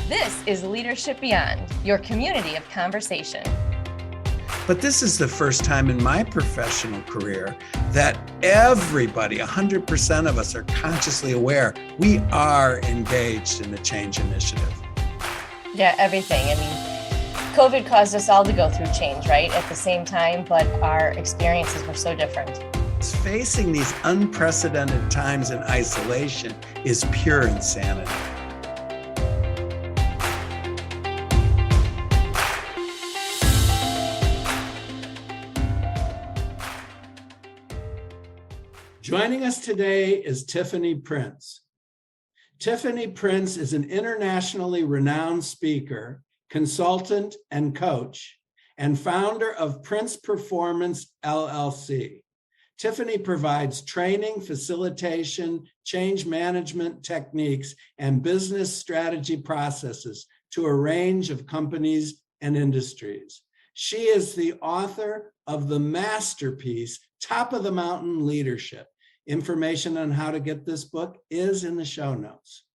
This is Leadership Beyond, your community of conversation. But this is the first time in my professional career that everybody, 100% of us, are consciously aware we are engaged in the change initiative. Yeah, everything. I mean, COVID caused us all to go through change, right? At the same time, but our experiences were so different. Facing these unprecedented times in isolation is pure insanity. Joining us today is Tiffany Prince. Tiffany Prince is an internationally renowned speaker, consultant, and coach, and founder of Prince Performance, LLC. Tiffany provides training, facilitation, change management techniques, and business strategy processes to a range of companies and industries. She is the author of the masterpiece, Top of the Mountain Leadership. Information on how to get this book is in the show notes.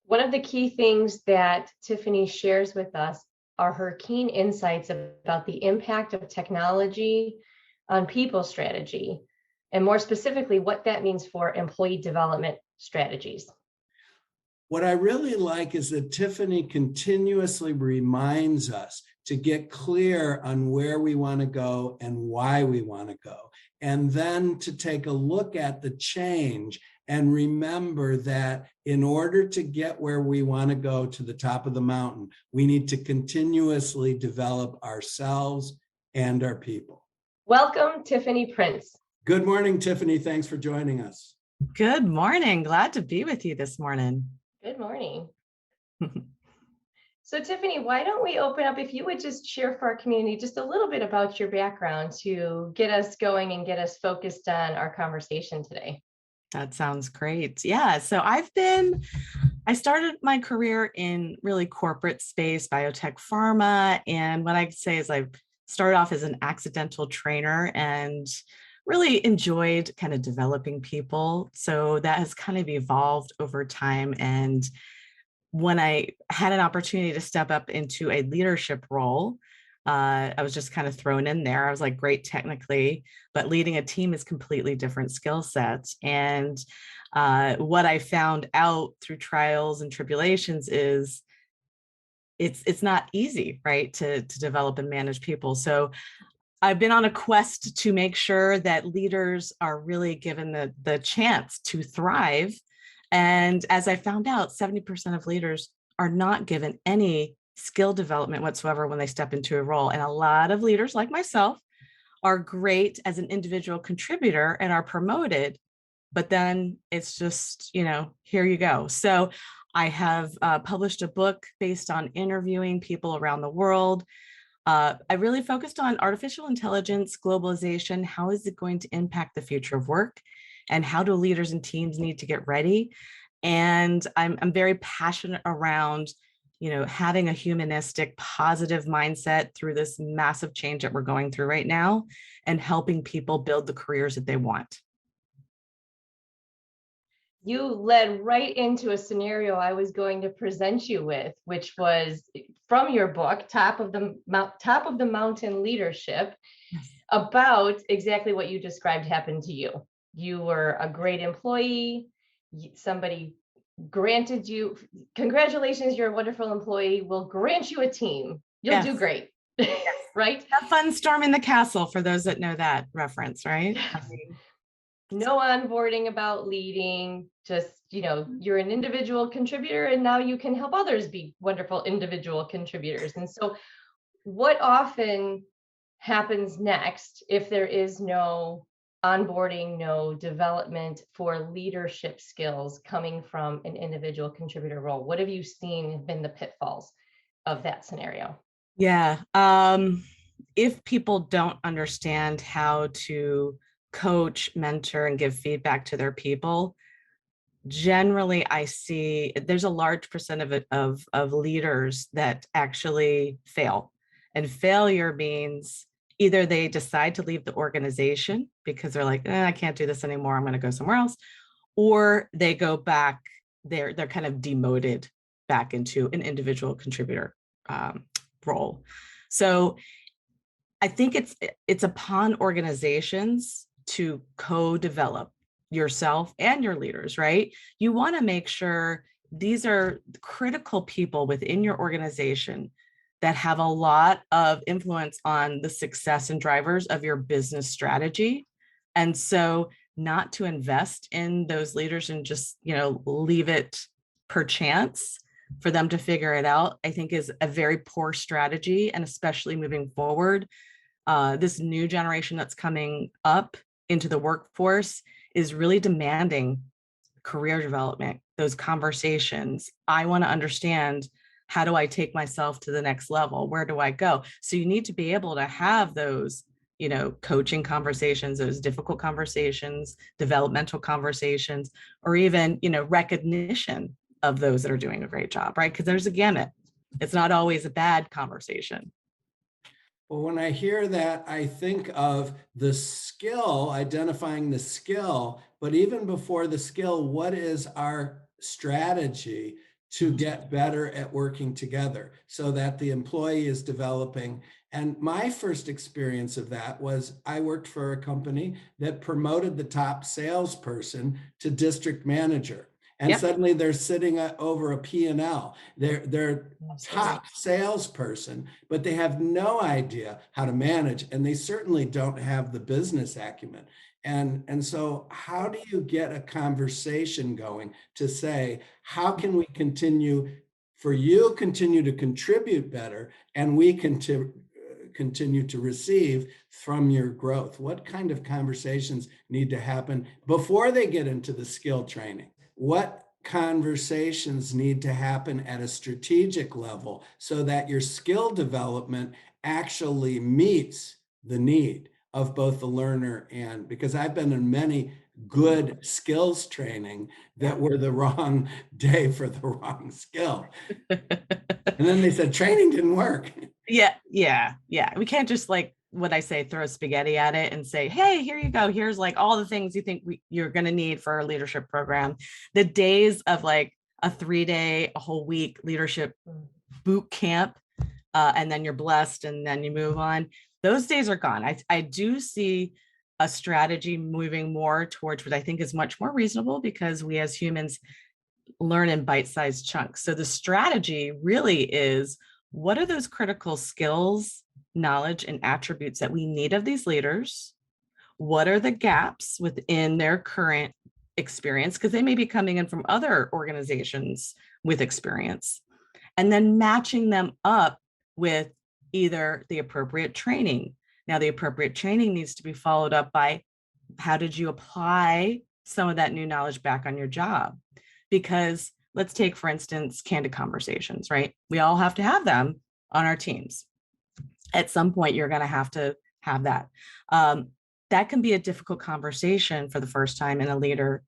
One of the key things that Tiffany shares with us are her keen insights about the impact of technology on people strategy, and more specifically, what that means for employee development strategies. What I really like is that Tiffany continuously reminds us to get clear on where we want to go and why we want to go, and then to take a look at the change and remember that in order to get where we want to go to the top of the mountain, we need to continuously develop ourselves and our people. Welcome, Tiffany Prince. Good morning, Tiffany. Thanks for joining us. Good morning. Glad to be with you this morning. Good morning. So Tiffany, why don't we open up, if you would just share for our community just a little bit about your background to get us going and get us focused on our conversation today. That sounds great. Yeah. So I started my career in really corporate space, biotech, pharma. And what I say is I started off as an accidental trainer and really enjoyed kind of developing people. So that has kind of evolved over time. And when I had an opportunity to step up into a leadership role, I was just kind of thrown in there. I was like, great technically, but leading a team is completely different skill sets. And what I found out through trials and tribulations is it's not easy, right, to develop and manage people. So I've been on a quest to make sure that leaders are really given the chance to thrive. And as I found out, 70% of leaders are not given any skill development whatsoever when they step into a role. And a lot of leaders like myself are great as an individual contributor and are promoted, but then it's just, here you go. So I have published a book based on interviewing people around the world. I really focused on artificial intelligence, globalization. How is it going to impact the future of work? And how do leaders and teams need to get ready? And I'm very passionate around, having a humanistic, positive mindset through this massive change that we're going through right now and helping people build the careers that they want. You led right into a scenario I was going to present you with, which was from your book, Top of the Mountain Leadership, about exactly what you described happened to you. You were a great employee. Somebody granted you, congratulations, you're a wonderful employee. We'll grant you a team. You'll do great. Right? Have fun storming the castle, for those that know that reference, right? No onboarding about leading, just, you're an individual contributor and now you can help others be wonderful individual contributors. And so what often happens next if there is no onboarding, no development for leadership skills coming from an individual contributor role? What have you seen have been the pitfalls of that scenario? Yeah. If people don't understand how to coach, mentor, and give feedback to their people, generally I see there's a large percent of leaders that actually fail. And failure means either they decide to leave the organization because they're like, I can't do this anymore, I'm going to go somewhere else, or they go back, they're kind of demoted back into an individual contributor role. So I think it's upon organizations to co-develop yourself and your leaders, right? You want to make sure these are critical people within your organization that have a lot of influence on the success and drivers of your business strategy. And so not to invest in those leaders and just, leave it per chance for them to figure it out, I think is a very poor strategy. And especially moving forward, this new generation that's coming up into the workforce is really demanding career development, those conversations. I want to understand, how do I take myself to the next level? Where do I go? So you need to be able to have those, coaching conversations, those difficult conversations, developmental conversations, or even, recognition of those that are doing a great job, right? Because there's a gamut. It's not always a bad conversation. Well, when I hear that, I think of the skill, identifying the skill, but even before the skill, what is our strategy to get better at working together so that the employee is developing? And my first experience of that was I worked for a company that promoted the top salesperson to district manager. And Yep. suddenly they're sitting over a P&L. They're Absolutely. top salesperson, but they have no idea how to manage, and they certainly don't have the business acumen. And so how do you get a conversation going to say, how can we continue to contribute better, and we continue to receive from your growth? What kind of conversations need to happen before they get into the skill training? What conversations need to happen at a strategic level so that your skill development actually meets the need of both the learner and, because I've been in many good skills training that were the wrong day for the wrong skill. And then they said training didn't work. Yeah. We can't just, like what I say, throw spaghetti at it and say, hey, here you go. Here's like all the things you think you're going to need for a leadership program. The days of like a 3-day, a whole week leadership boot camp, and then you're blessed and then you move on. Those days are gone. I do see a strategy moving more towards what I think is much more reasonable, because we as humans learn in bite-sized chunks. So the strategy really is, what are those critical skills, knowledge, and attributes that we need of these leaders? What are the gaps within their current experience? Because they may be coming in from other organizations with experience. And then matching them up with either the appropriate training. Now, the appropriate training needs to be followed up by, how did you apply some of that new knowledge back on your job? Because let's take, for instance, candid conversations, right? We all have to have them on our teams. At some point, you're going to have that. That can be a difficult conversation for the first time in a leader,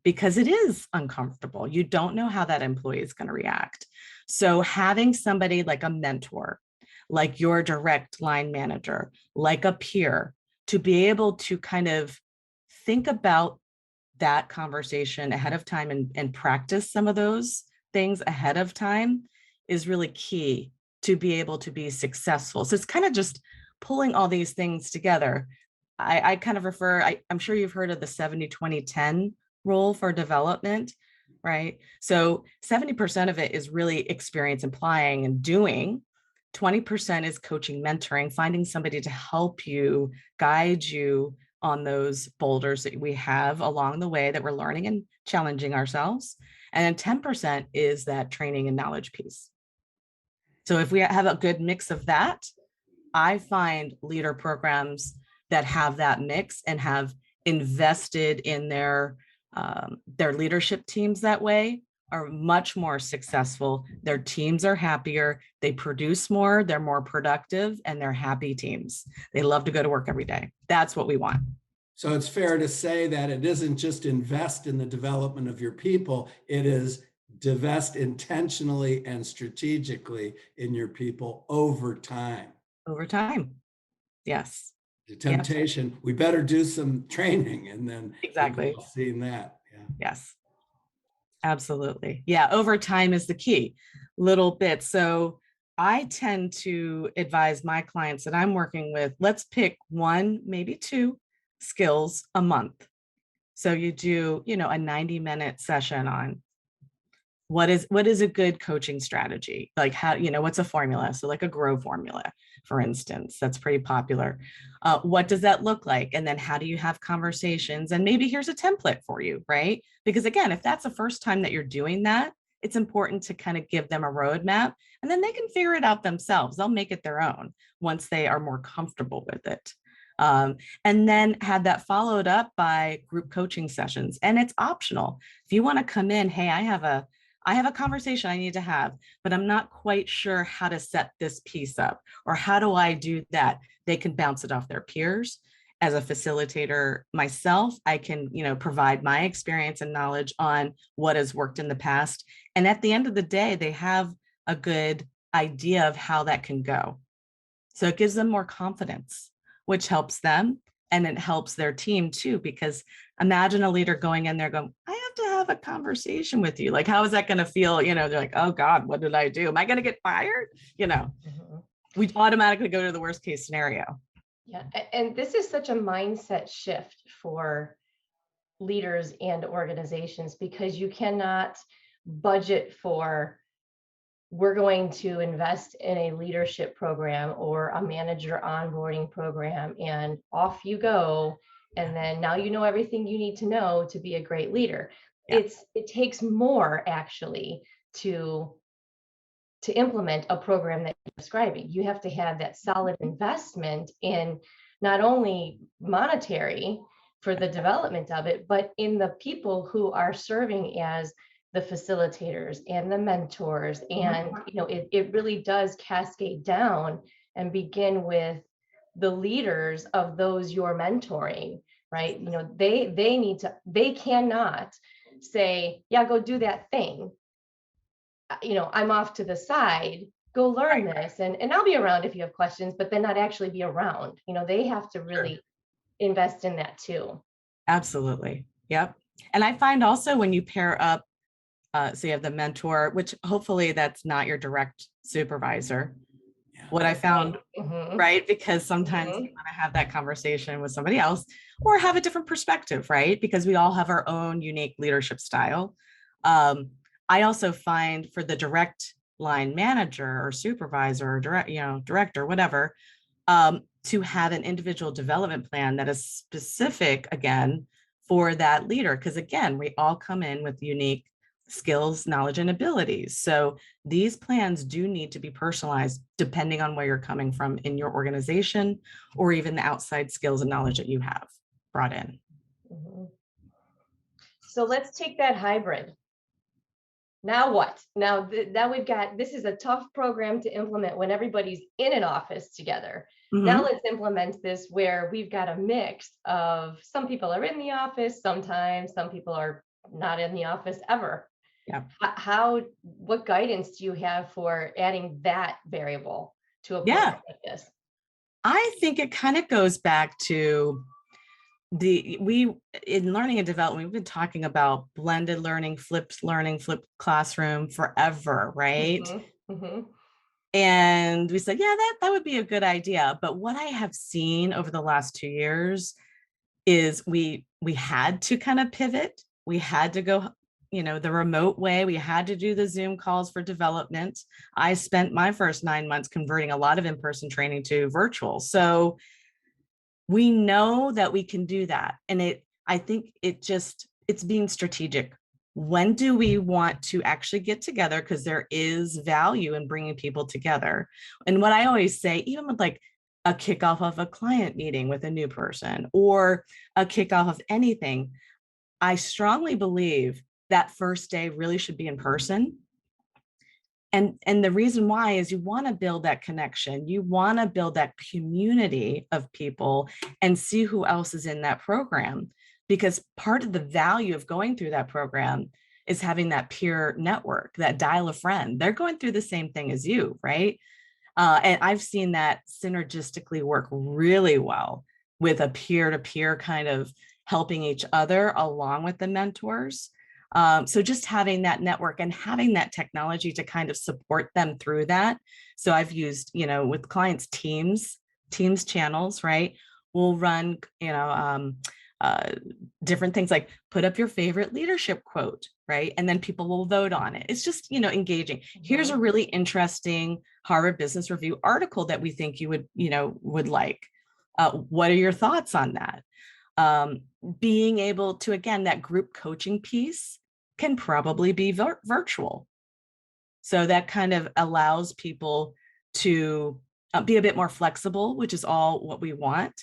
because it is uncomfortable. You don't know how that employee is going to react. So having somebody like a mentor, like your direct line manager, like a peer, to be able to kind of think about that conversation ahead of time and practice some of those things ahead of time is really key to be able to be successful. So it's kind of just pulling all these things together. I kind of I'm sure you've heard of the 70-20-10 rule for development, right? So 70% of it is really experience, applying and doing. 20% is coaching, mentoring, finding somebody to help you, guide you on those boulders that we have along the way that we're learning and challenging ourselves. And then 10% is that training and knowledge piece. So if we have a good mix of that, I find leader programs that have that mix and have invested in their leadership teams that way are much more successful. Their teams are happier, they produce more, they're more productive, and they're happy teams. They love to go to work every day. That's what we want. So it's fair to say that it isn't just invest in the development of your people, it is divest intentionally and strategically in your people over time. Over time. Yes. The temptation, we better do some training, and then exactly seeing that. Yes. Absolutely. Yeah. Overtime is the key. Little bits. So I tend to advise my clients that I'm working with, let's pick one, maybe two skills a month. So you do, a 90-minute session on what is a good coaching strategy? Like how, what's a formula? So like a grow formula, for instance, that's pretty popular. What does that look like? And then how do you have conversations? And maybe here's a template for you, right? Because again, if that's the first time that you're doing that, it's important to kind of give them a roadmap and then they can figure it out themselves. They'll make it their own once they are more comfortable with it. And then have that followed up by group coaching sessions. And it's optional. If you want to come in, hey, I have a conversation I need to have, but I'm not quite sure how to set this piece up or how do I do that? They can bounce it off their peers. As a facilitator myself, I can, provide my experience and knowledge on what has worked in the past. And at the end of the day, they have a good idea of how that can go. So it gives them more confidence, which helps them. And it helps their team too, because imagine a leader going in there going, I have to have a conversation with you. Like, how is that going to feel? They're like, oh God, what did I do? Am I going to get fired? We automatically go to the worst case scenario. Yeah. And this is such a mindset shift for leaders and organizations because you cannot budget for, we're going to invest in a leadership program or a manager onboarding program and off you go. And then now you know everything you need to know to be a great leader. Yeah. It takes more actually to implement a program that you're describing. You have to have that solid investment in not only monetary for the development of it, but in the people who are serving as the facilitators and the mentors. And it really does cascade down and begin with the leaders of those you're mentoring, right? They cannot say, yeah, go do that thing. I'm off to the side, go learn this and I'll be around if you have questions, but then not actually be around. They have to really invest in that too. Absolutely. Yep. And I find also when you pair up, so you have the mentor, which hopefully that's not your direct supervisor. What I found, right? Because sometimes you want to have that conversation with somebody else or have a different perspective, right? Because we all have our own unique leadership style. I also find for the direct line manager or supervisor or director, whatever, to have an individual development plan that is specific again for that leader. Because again, we all come in with unique skills, knowledge, and abilities. So these plans do need to be personalized depending on where you're coming from in your organization or even the outside skills and knowledge that you have brought in. So let's take that hybrid. Now what? Now we've got, this is a tough program to implement when everybody's in an office together. Now let's implement this where we've got a mix of some people are in the office sometimes, some people are not in the office ever. Yeah. What guidance do you have for adding that variable to a program like this? I think it kind of goes back to in learning and development, we've been talking about blended learning, flipped classroom forever, right? And we said, yeah, that would be a good idea. But what I have seen over the last 2 years is we had to kind of pivot. We had to go, the remote way. We had to do the Zoom calls for development. I spent my first 9 months converting a lot of in-person training to virtual. So we know that we can do that. And I think it's being strategic. When do we want to actually get together? Because there is value in bringing people together. And what I always say, even with like a kickoff of a client meeting with a new person or a kickoff of anything, I strongly believe that first day really should be in person. And the reason why is you want to build that connection. You want to build that community of people and see who else is in that program. Because part of the value of going through that program is having that peer network, that dial a friend. They're going through the same thing as you, right? And I've seen that synergistically work really well with a peer-to-peer kind of helping each other along with the mentors. So just having that network and having that technology to kind of support them through that. So I've used, with clients, Teams channels, right? We'll run, uh, different things like put up your favorite leadership quote, right? And then people will vote on it. It's just, engaging. Here's a really interesting Harvard Business Review article that we think you would like. What are your thoughts on that? Being able to, again, that group coaching piece can probably be virtual. So that kind of allows people to be a bit more flexible, which is all what we want,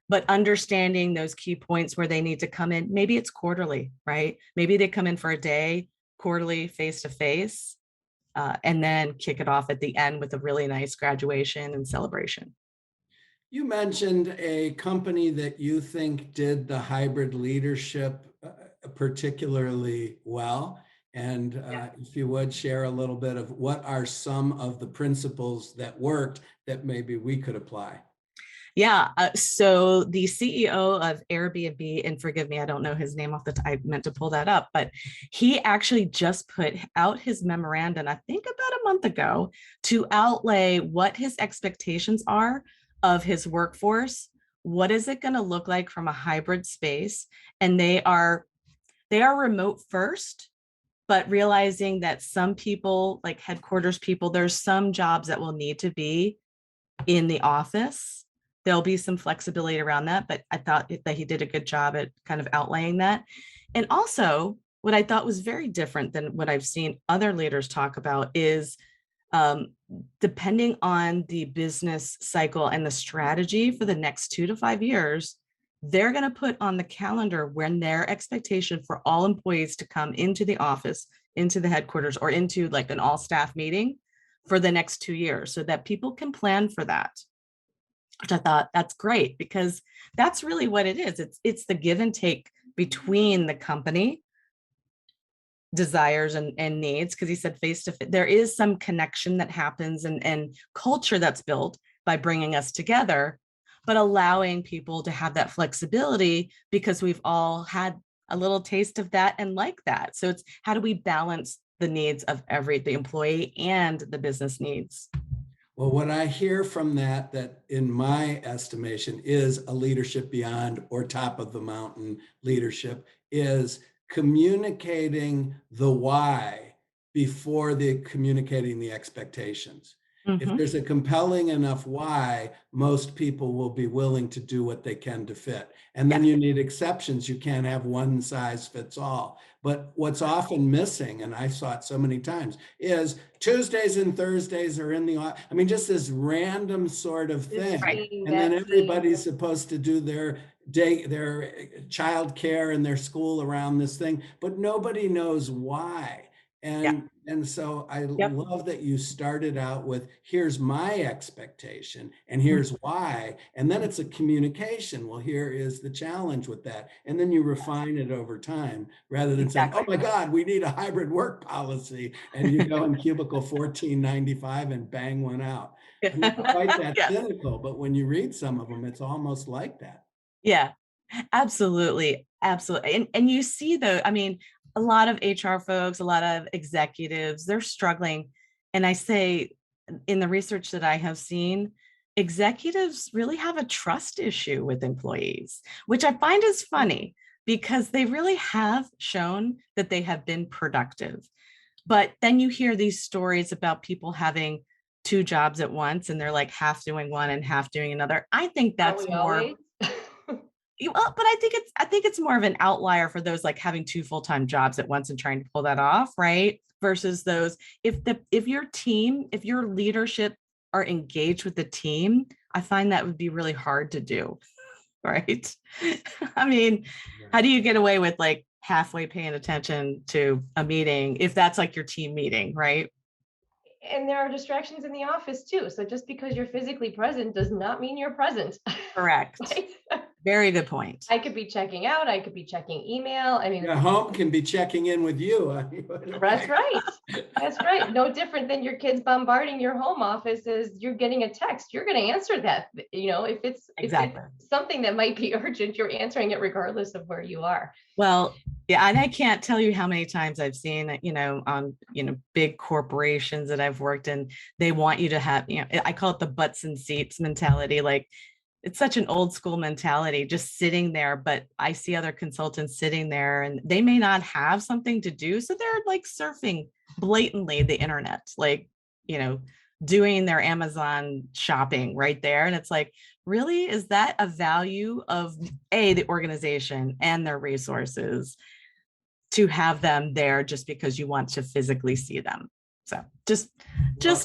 but understanding those key points where they need to come in. Maybe it's quarterly, right? Maybe they come in for a day, quarterly, face to face, and then kick it off at the end with a really nice graduation and celebration. You mentioned a company that you think did the hybrid leadership particularly well. And if you would share a little bit of what are some of the principles that worked that maybe we could apply. Yeah. So the CEO of Airbnb, and forgive me, I don't know his name off the top, I meant to pull that up, but he actually just put out his memorandum, I think about a month ago, to outlay what his expectations are of his workforce. What is it going to look like from a hybrid space? And they are remote first, but realizing that some people, like headquarters people, there's some jobs that will need to be in the office. There'll be some flexibility around that, but I thought that he did a good job at kind of outlaying that. And also, what I thought was very different than what I've seen other leaders talk about is depending on the business cycle and the strategy for the next 2 to 5 years, they're going to put on the calendar when their expectation for all employees to come into the office, into the headquarters, or into like an all staff meeting for the next 2 years so that people can plan for that. Which I thought that's great because that's really what it is. It's the give and take between the company desires and needs, because he said face to face, there is some connection that happens and culture that's built by bringing us together, but allowing people to have that flexibility because we've all had a little taste of that and like that. So it's how do we balance the needs of the employee and the business needs? Well, what I hear from that in my estimation is a leadership beyond or top of the mountain leadership is communicating the why before communicating the expectations. If there's a compelling enough why, most people will be willing to do what they can to fit. And then you need exceptions. You can't have one size fits all. But what's often missing, and I saw it so many times, is Tuesdays and Thursdays are in the office. I mean, just this random sort of thing. And then everybody's supposed to do their child care and their school around this thing, but nobody knows why. And so I love that you started out with here's my expectation and here's why, and then it's a communication. Well, here is the challenge with that, and then you refine it over time rather than saying, "Oh my God, we need a hybrid work policy," and you go in cubicle 1495 and bang one out. Not quite that cynical, but when you read some of them, it's almost like that. Yeah, absolutely. Absolutely. And you see though, I mean, a lot of HR folks, a lot of executives, they're struggling. And I say in the research that I have seen, executives really have a trust issue with employees, which I find is funny because they really have shown that they have been productive. But then you hear these stories about people having 2 jobs at once and they're like half doing one and half doing another. I think that's more. Well, but I think it's more of an outlier for those like having 2 full-time jobs at once and trying to pull that off, right? Versus those, if your leadership are engaged with the team, I find that would be really hard to do, right? I mean, how do you get away with like halfway paying attention to a meeting if that's like your team meeting, right? And there are distractions in the office too. So just because you're physically present does not mean you're present. Correct. Right? Very good point. I could be checking out. I could be checking email. I mean, Your home can be checking in with you. that's right. That's right. No different than your kids bombarding your home office as you're getting a text. You're going to answer that. If it's Exactly. something that might be urgent, you're answering it regardless of where you are. Well, yeah, and I can't tell you how many times I've seen, on, big corporations that I've worked in, they want you to have, I call it the butts and seats mentality. Like, it's such an old school mentality, just sitting there, but I see other consultants sitting there and they may not have something to do. So they're like surfing blatantly the internet, like, doing their Amazon shopping right there. And it's like, really, is that a value of the organization and their resources to have them there just because you want to physically see them? So just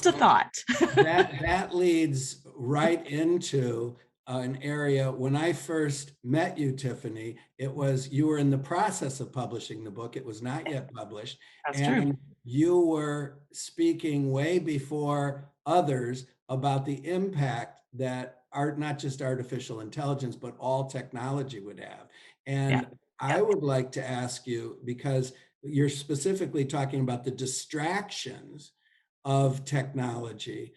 a thought. that leads right into an area. When I first met you, Tiffany, you were in the process of publishing the book. It was not yet published. That's and true. You were speaking way before others about the impact that not just artificial intelligence, but all technology would have. And Yeah. I would like to ask you, because you're specifically talking about the distractions of technology.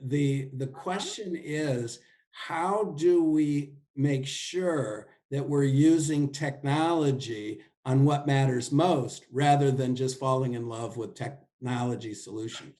The question is, how do we make sure that we're using technology on what matters most rather than just falling in love with technology solutions?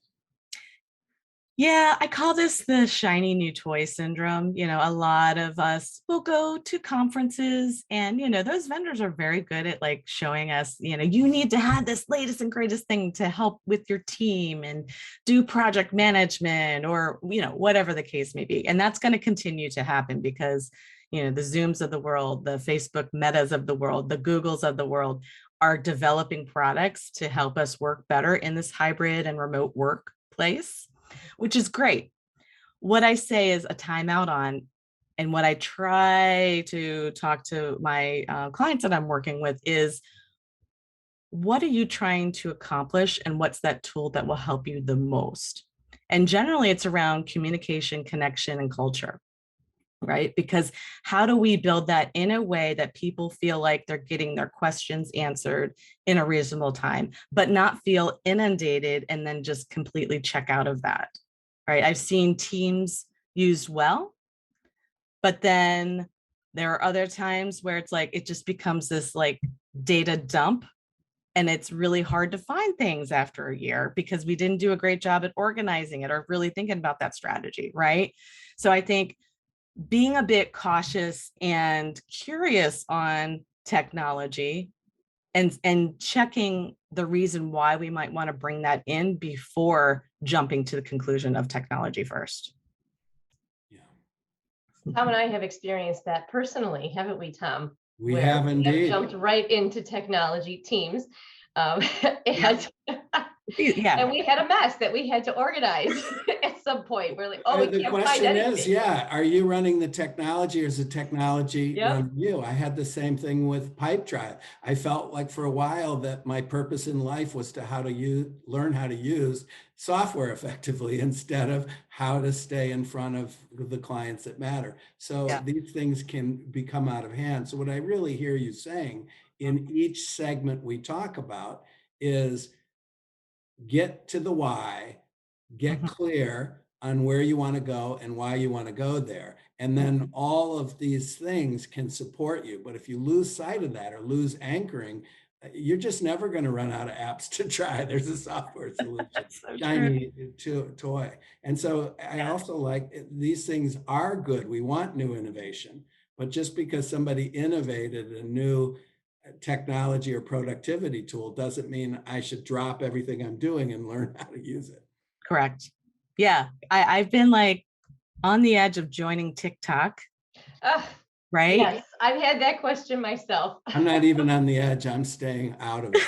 Yeah, I call this the shiny new toy syndrome. A lot of us will go to conferences and, those vendors are very good at like showing us, you need to have this latest and greatest thing to help with your team and do project management or, whatever the case may be. And that's going to continue to happen because, the Zooms of the world, the Facebook Metas of the world, the Googles of the world are developing products to help us work better in this hybrid and remote workplace, which is great. What I say is a timeout on, and what I try to talk to my clients that I'm working with is, what are you trying to accomplish and what's that tool that will help you the most? And generally it's around communication, connection, and culture, right? Because how do we build that in a way that people feel like they're getting their questions answered in a reasonable time, but not feel inundated and then just completely check out of that, right? I've seen teams used well, but then there are other times where it's like, it just becomes this like data dump. And it's really hard to find things after a year because we didn't do a great job at organizing it or really thinking about that strategy, right? So I think being a bit cautious and curious on technology and checking the reason why we might want to bring that in before jumping to the conclusion of technology first. Yeah, Tom and I have experienced that personally, haven't we, Tom? we have indeed. Jumped right into technology teams. And Yeah. and we had a mess that we had to organize at some point. We're like, we the can't find question anything. is, are you running the technology or is the technology running you? I had the same thing with Pipe Drive. I felt like for a while that my purpose in life was to learn how to use software effectively instead of how to stay in front of the clients that matter. So these things can become out of hand. So what I really hear you saying in each segment we talk about is get to the why, get clear on where you want to go and why you want to go there. And then all of these things can support you. But if you lose sight of that or lose anchoring, you're just never going to run out of apps to try. There's a software solution, So shiny toy. And so I also like these things are good. We want new innovation, but just because somebody innovated a new technology or productivity tool doesn't mean I should drop everything I'm doing and learn how to use it. Correct. Yeah. I've been like on the edge of joining TikTok. Right? Yes, I've had that question myself. I'm not even on the edge. I'm staying out of it.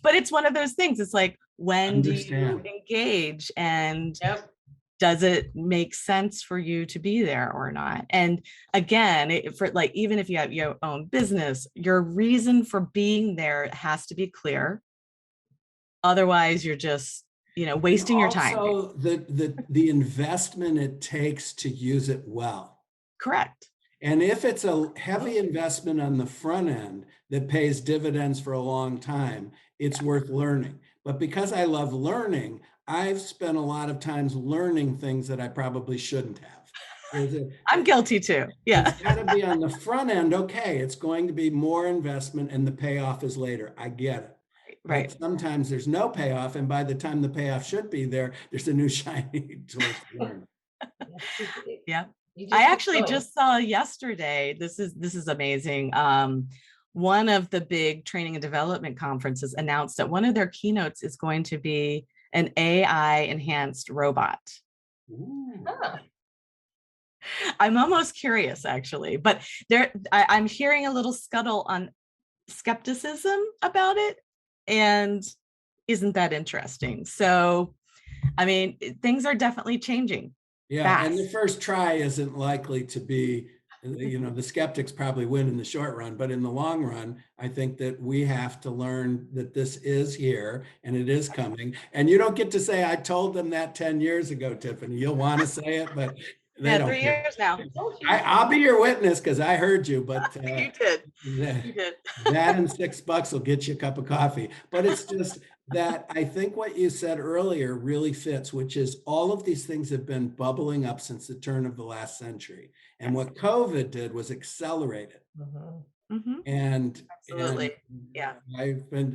But it's one of those things. It's like, when do you engage and does it make sense for you to be there or not? And again, for like, even if you have your own business, your reason for being there has to be clear. Otherwise, you're just, wasting your time. Also, the investment it takes to use it well. Correct. And if it's a heavy investment on the front end that pays dividends for a long time, it's worth learning. But because I love learning, I've spent a lot of times learning things that I probably shouldn't have. I'm guilty too. Yeah. It's got to be on the front end. Okay, it's going to be more investment and the payoff is later. I get it. Right. But sometimes there's no payoff. And by the time the payoff should be there, there's a new shiny tool to learn. Yeah. You I just keep actually going. just saw yesterday, this is amazing. One of the big training and development conferences announced that one of their keynotes is going to be an AI enhanced robot. Ooh. Oh, I'm almost curious actually, but I'm hearing a little scuttle on skepticism about it. And isn't that interesting? So, I mean, things are definitely changing. Yeah, and Fast. the first try isn't likely to be, the skeptics probably win in the short run, but in the long run, I think that we have to learn that this is here and it is coming. And you don't get to say, I told them that 10 years ago, Tiffany. You'll want to say it, but they Yeah, don't 3 care. years now. I'll be your witness because I heard you, but You did. You did. that and $6 will get you a cup of coffee. But it's just that I think what you said earlier really fits, which is all of these things have been bubbling up since the turn of the last century. And what COVID did was accelerate it. Mhm. And Absolutely. Yeah.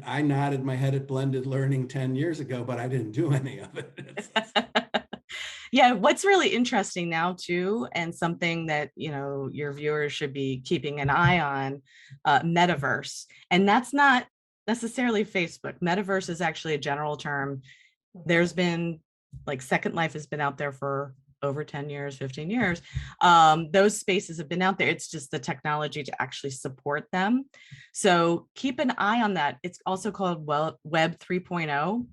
I nodded my head at blended learning 10 years ago, but I didn't do any of it. Yeah, what's really interesting now too, and something that your viewers should be keeping an eye on, metaverse. And that's not necessarily Facebook. Metaverse is actually a general term. There's been like Second Life has been out there for over 10 years, 15 years. Those spaces have been out there. It's just the technology to actually support them. So keep an eye on that. It's also called Web 3.0.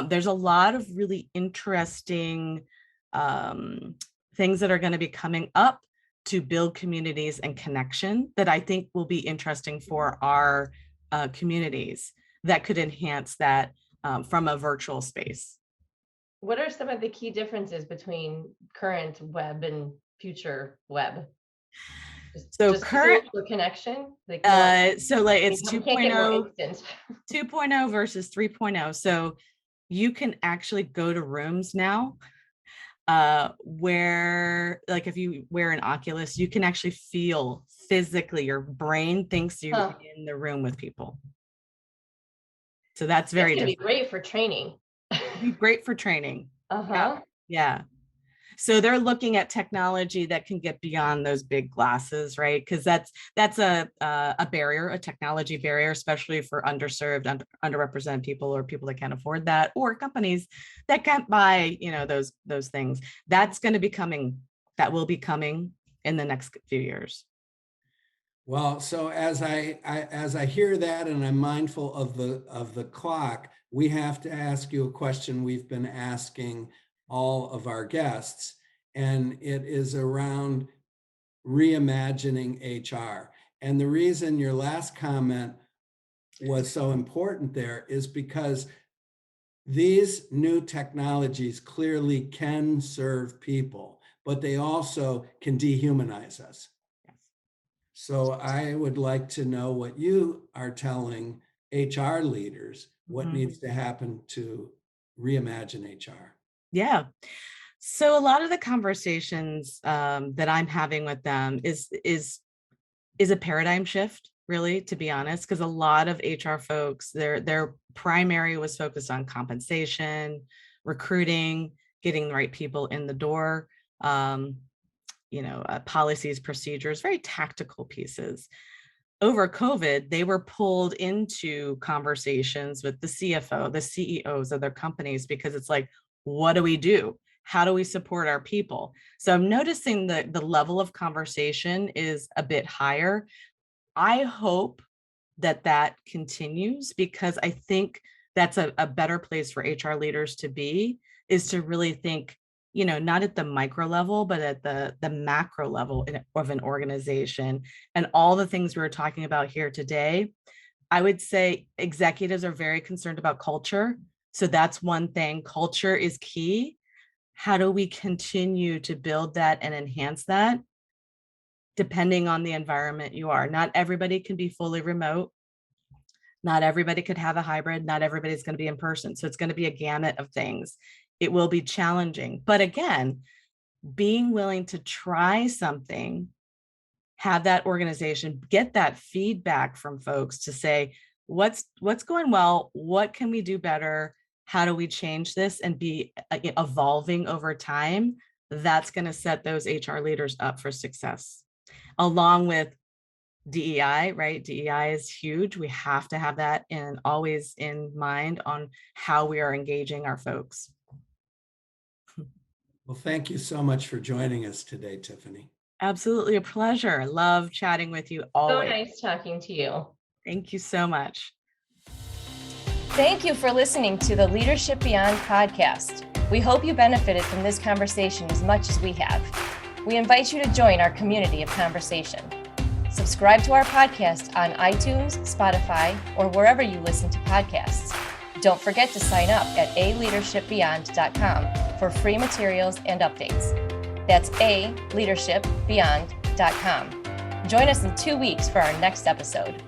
There's a lot of really interesting things that are going to be coming up to build communities and connection that I think will be interesting for our communities that could enhance that from a virtual space. what are some of the key differences between current web and future web? So Just current, tools for connection? Like so like it's we can't get more 2.0, instant. 2.0 versus 3.0. So you can actually go to rooms now where, like, if you wear an Oculus, you can actually feel physically, your brain thinks you're Huh. in the room with people. So that's That's very gonna be different. great for training. Be great for training. Uh-huh. Yeah. So they're looking at technology that can get beyond those big glasses, right? Because that's a barrier, a technology barrier, especially for underserved, underrepresented people, or people that can't afford that, or companies that can't buy, those things. That's going to be coming. That will be coming in the next few years. Well, so as I hear that, and I'm mindful of the clock, we have to ask you a question we've been asking all of our guests, and it is around reimagining HR. And the reason your last comment was so important there is because these new technologies clearly can serve people, but they also can dehumanize us. So I would like to know what you are telling HR leaders, what needs to happen to reimagine HR. Yeah. So a lot of the conversations that I'm having with them is a paradigm shift, really, to be honest, because a lot of HR folks, their primary was focused on compensation, recruiting, getting the right people in the door, policies, procedures, very tactical pieces. Over COVID, they were pulled into conversations with the CFO, the CEOs of their companies, because it's like, what do we do? How do we support our people? So I'm noticing that the level of conversation is a bit higher. I hope that continues, because I think that's a better place for HR leaders to be, is to really think, not at the micro level, but at the macro level of an organization. And all the things we were talking about here today, I would say executives are very concerned about culture. So that's one thing. Culture is key. How do we continue to build that and enhance that? depending on the environment you are. Not everybody can be fully remote. Not everybody could have a hybrid. Not everybody's going to be in person. So it's going to be a gamut of things. It will be challenging. But again, being willing to try something, have that organization, get that feedback from folks to say, what's going well? What can we do better? How do we change this and be evolving over time? That's going to set those HR leaders up for success, along with DEI, right? DEI is huge. We have to have that always in mind on how we are engaging our folks. Well, thank you so much for joining us today, Tiffany. Absolutely a pleasure. Love chatting with you So always. nice talking to you. Thank you so much. Thank you for listening to the Leadership Beyond podcast. We hope you benefited from this conversation as much as we have. We invite you to join our community of conversation. Subscribe to our podcast on iTunes, Spotify, or wherever you listen to podcasts. Don't forget to sign up at aleadershipbeyond.com for free materials and updates. That's aleadershipbeyond.com. Join us in 2 weeks for our next episode.